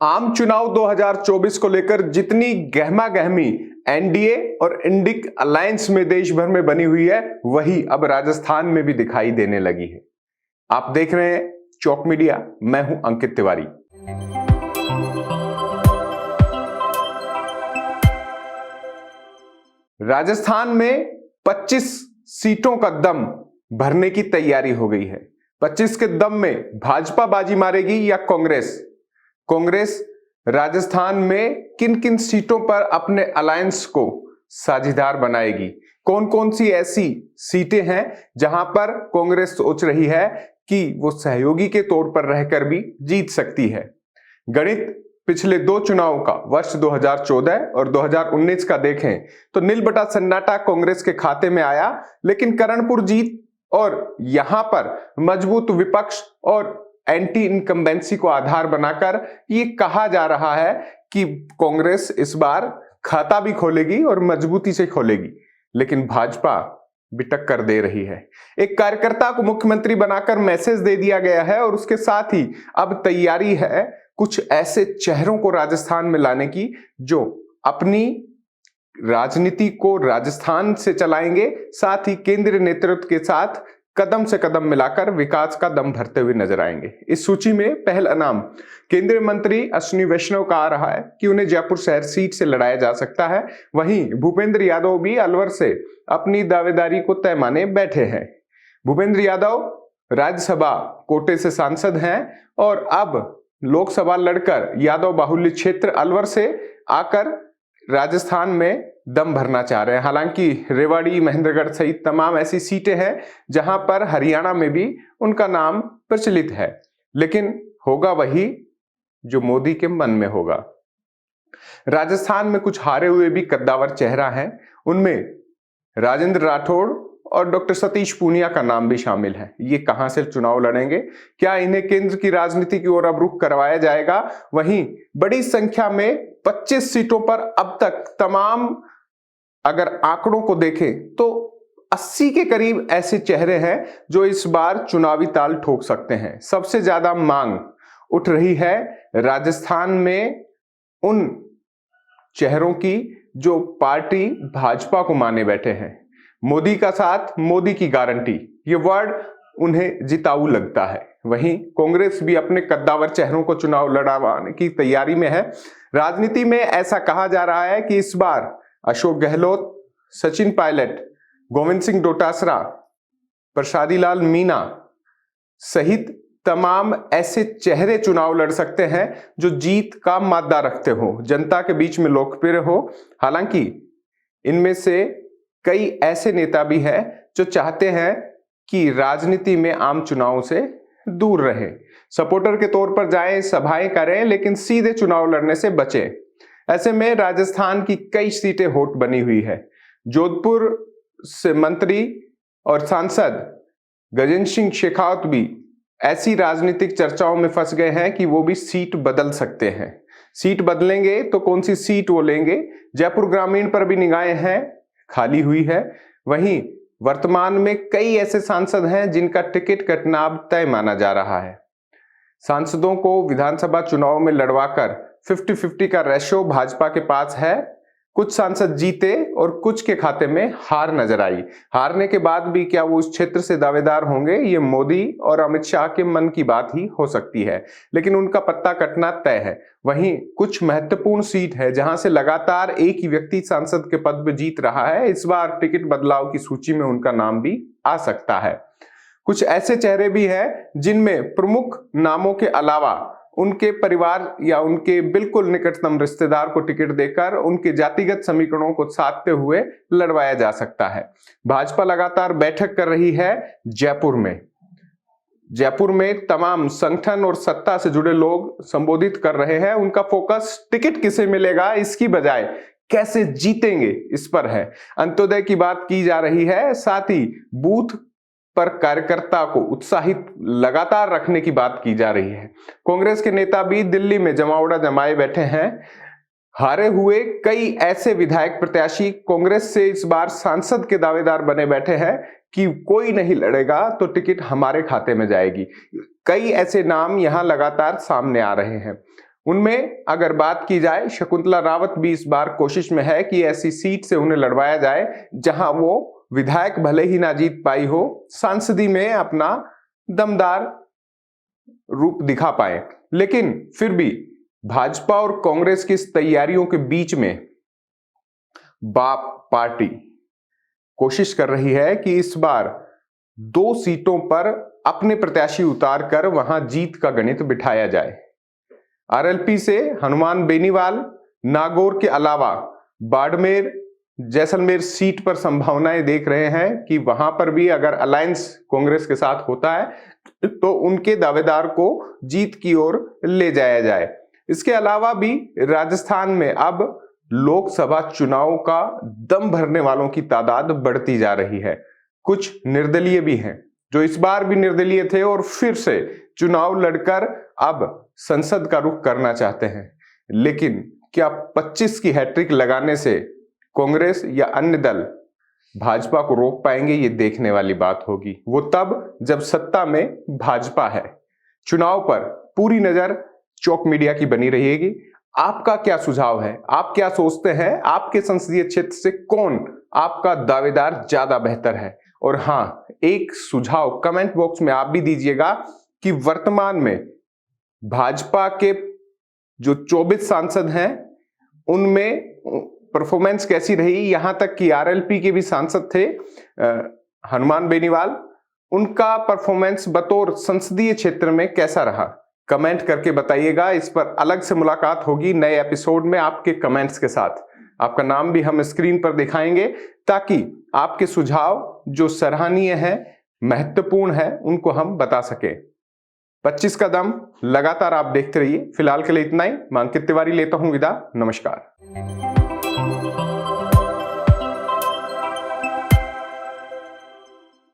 आम चुनाव 2024 को लेकर जितनी गहमा गहमी एनडीए और इंडिक अलायंस में देश भर में बनी हुई है, वही अब राजस्थान में भी दिखाई देने लगी है। आप देख रहे हैं चौक मीडिया, मैं हूं अंकित तिवारी। राजस्थान में 25 सीटों का दम भरने की तैयारी हो गई है। 25 के दम में भाजपा बाजी मारेगी या कांग्रेस? कांग्रेस राजस्थान में किन किन सीटों पर अपने अलायंस को साझेदार बनाएगी? कौन कौन सी ऐसी सीटें हैं जहां पर कांग्रेस सोच रही है कि वो सहयोगी के तौर पर रहकर भी जीत सकती है? गणित पिछले दो चुनाव का, वर्ष 2014 और 2019 का देखें तो नील बटा सन्नाटा कांग्रेस के खाते में आया, लेकिन करणपुर जीत और यहां पर मजबूत विपक्ष और एंटी इनकम्बेंसी को आधार बनाकर ये कहा जा रहा है कि कांग्रेस इस बार खाता भी खोलेगी और मजबूती से खोलेगी, लेकिन भाजपा भी टक्कर दे रही है। एक कार्यकर्ता को मुख्यमंत्री बनाकर मैसेज दे दिया गया है और उसके साथ ही अब तैयारी है कुछ ऐसे चेहरों को राजस्थान में लाने की जो अपनी राजनीति को राजस्थान से चलाएंगे, साथ ही केंद्रीय नेतृत्व के साथ कदम से कदम मिलाकर विकास का दम भरते हुए नजर आएंगे। इस सूची में पहला नाम केंद्रीय मंत्री अश्विनी वैष्णव का आ रहा है कि उन्हें जयपुर शहर सीट से लड़ाया जा सकता है। वहीं भूपेंद्र यादव भी अलवर से अपनी दावेदारी को तय माने बैठे हैं। भूपेंद्र यादव राज्यसभा कोटे से सांसद हैं और अब लोकसभा लड़कर यादव बाहुल्य क्षेत्र अलवर से आकर राजस्थान में दम भरना चाह रहे हैं। हालांकि रेवाड़ी, महेंद्रगढ़ सहित तमाम ऐसी सीटें हैं जहां पर हरियाणा में भी उनका नाम प्रचलित है, लेकिन होगा वही जो मोदी के मन में होगा। राजस्थान में कुछ हारे हुए भी कद्दावर चेहरा है, उनमें राजेंद्र राठौड़ और डॉक्टर सतीश पूनिया का नाम भी शामिल है। ये कहां से चुनाव लड़ेंगे? क्या इन्हें केंद्र की राजनीति की ओर अब रुख करवाया जाएगा? वहीं बड़ी संख्या में 25 सीटों पर अब तक तमाम अगर आंकड़ों को देखें तो 80 के करीब ऐसे चेहरे हैं जो इस बार चुनावी ताल ठोक सकते हैं। सबसे ज्यादा मांग उठ रही है राजस्थान में उन चेहरों की जो पार्टी भाजपा को माने बैठे हैं। मोदी का साथ, मोदी की गारंटी, ये वर्ड उन्हें जिताऊ लगता है। वहीं कांग्रेस भी अपने कद्दावर चेहरों को चुनाव लड़वाने की तैयारी में है। राजनीति में ऐसा कहा जा रहा है कि इस बार अशोक गहलोत, सचिन पायलट, गोविंद सिंह डोटासरा, प्रसादी लाल मीणा सहित तमाम ऐसे चेहरे चुनाव लड़ सकते हैं जो जीत का मादा रखते हो, जनता के बीच में लोकप्रिय हो। हालांकि इनमें से कई ऐसे नेता भी हैं जो चाहते हैं कि राजनीति में आम चुनाव से दूर रहे, सपोर्टर के तौर पर जाएं, सभाएं करें, लेकिन सीधे चुनाव लड़ने से बचें। ऐसे में राजस्थान की कई सीटें हॉट बनी हुई है। जोधपुर से मंत्री और सांसद गजेंद्र सिंह शेखावत भी ऐसी राजनीतिक चर्चाओं में फंस गए हैं कि वो भी सीट बदल सकते हैं। सीट बदलेंगे तो कौन सी सीट वो लेंगे? जयपुर ग्रामीण पर भी निगाहें हैं, खाली हुई है। वहीं वर्तमान में कई ऐसे सांसद हैं जिनका टिकट कटना अब तय माना जा रहा है। सांसदों को विधानसभा चुनाव में लड़वाकर 50-50 का रेशो भाजपा के पास है। कुछ सांसद जीते और कुछ के खाते में हार नजर आई। हारने के बाद भी क्या वो उस क्षेत्र से दावेदार होंगे, ये मोदी और अमित शाह के मन की बात ही हो सकती है, लेकिन उनका पत्ता कटना तय है। वहीं कुछ महत्वपूर्ण सीट है जहां से लगातार एक ही व्यक्ति सांसद के पद पर जीत रहा है। इस बार टिकट बदलाव की सूची में उनका नाम भी आ सकता है। कुछ ऐसे चेहरे भी हैं जिनमें प्रमुख नामों के अलावा उनके परिवार या उनके बिल्कुल निकटतम रिश्तेदार को टिकट देकर उनके जातिगत समीकरणों को साधते हुए लड़वाया जा सकता है। भाजपा लगातार बैठक कर रही है जयपुर में। जयपुर में तमाम संगठन और सत्ता से जुड़े लोग संबोधित कर रहे हैं। उनका फोकस टिकट किसे मिलेगा इसकी बजाय कैसे जीतेंगे इस पर है। अंत्योदय की बात की जा रही है, साथ ही बूथ पर कार्यकर्ता को उत्साहित लगातार रखने की बात की जा रही है। कांग्रेस के नेता भी दिल्ली में जमावड़ा जमाए बैठे हैं। हारे हुए कई ऐसे विधायक प्रत्याशी कांग्रेस से इस बार सांसद के दावेदार बने बैठे हैं कि कोई नहीं लड़ेगा तो टिकट हमारे खाते में जाएगी। कई ऐसे नाम यहां लगातार सामने आ रहे हैं। उनमें अगर बात की जाए, शकुंतला रावत भी इस बार कोशिश में है कि ऐसी सीट से उन्हें लड़वाया जाए जहां वो विधायक भले ही ना जीत पाई हो, सांसदी में अपना दमदार रूप दिखा पाए। लेकिन फिर भी भाजपा और कांग्रेस की इस तैयारियों के बीच में बाप पार्टी कोशिश कर रही है कि इस बार 2 सीटों पर अपने प्रत्याशी उतारकर वहां जीत का गणित बिठाया जाए। आरएलपी से हनुमान बेनीवाल, नागौर के अलावा बाड़मेर, जैसलमेर सीट पर संभावनाएं देख रहे हैं कि वहां पर भी अगर अलायंस कांग्रेस के साथ होता है तो उनके दावेदार को जीत की ओर ले जाया जाए। इसके अलावा भी राजस्थान में अब लोकसभा चुनाव का दम भरने वालों की तादाद बढ़ती जा रही है। कुछ निर्दलीय भी हैं जो इस बार भी निर्दलीय थे और फिर से चुनाव लड़कर अब संसद का रुख करना चाहते हैं। लेकिन क्या 25 की हैट्रिक लगाने से कांग्रेस या अन्य दल भाजपा को रोक पाएंगे? ये देखने वाली बात होगी। वो तब जब सत्ता में भाजपा है। चुनाव पर पूरी नजर चौक मीडिया की बनी रहेगी। आपका क्या सुझाव है? आप क्या सोचते हैं? आपके संसदीय क्षेत्र से कौन आपका दावेदार ज्यादा बेहतर है? और हाँ, एक सुझाव कमेंट बॉक्स में आप भी दीजिएगा कि वर्तमान में भाजपा के जो 24 सांसद हैं उनमें परफॉर्मेंस कैसी रही। यहां तक कि आरएलपी के भी सांसद थे हनुमान बेनीवाल, उनका परफॉर्मेंस बतौर संसदीय क्षेत्र में कैसा रहा? कमेंट करके बताइएगा। इस पर अलग से मुलाकात होगी नए एपिसोड में आपके कमेंट्स के साथ। आपका नाम भी हम स्क्रीन पर दिखाएंगे ताकि आपके सुझाव जो सराहनीय है, महत्वपूर्ण है, उनको हम बता सके। 25 का दम लगातार आप देखते रहिए। फिलहाल के लिए इतना ही। मैं अंकित तिवारी लेता हूं विदा। नमस्कार।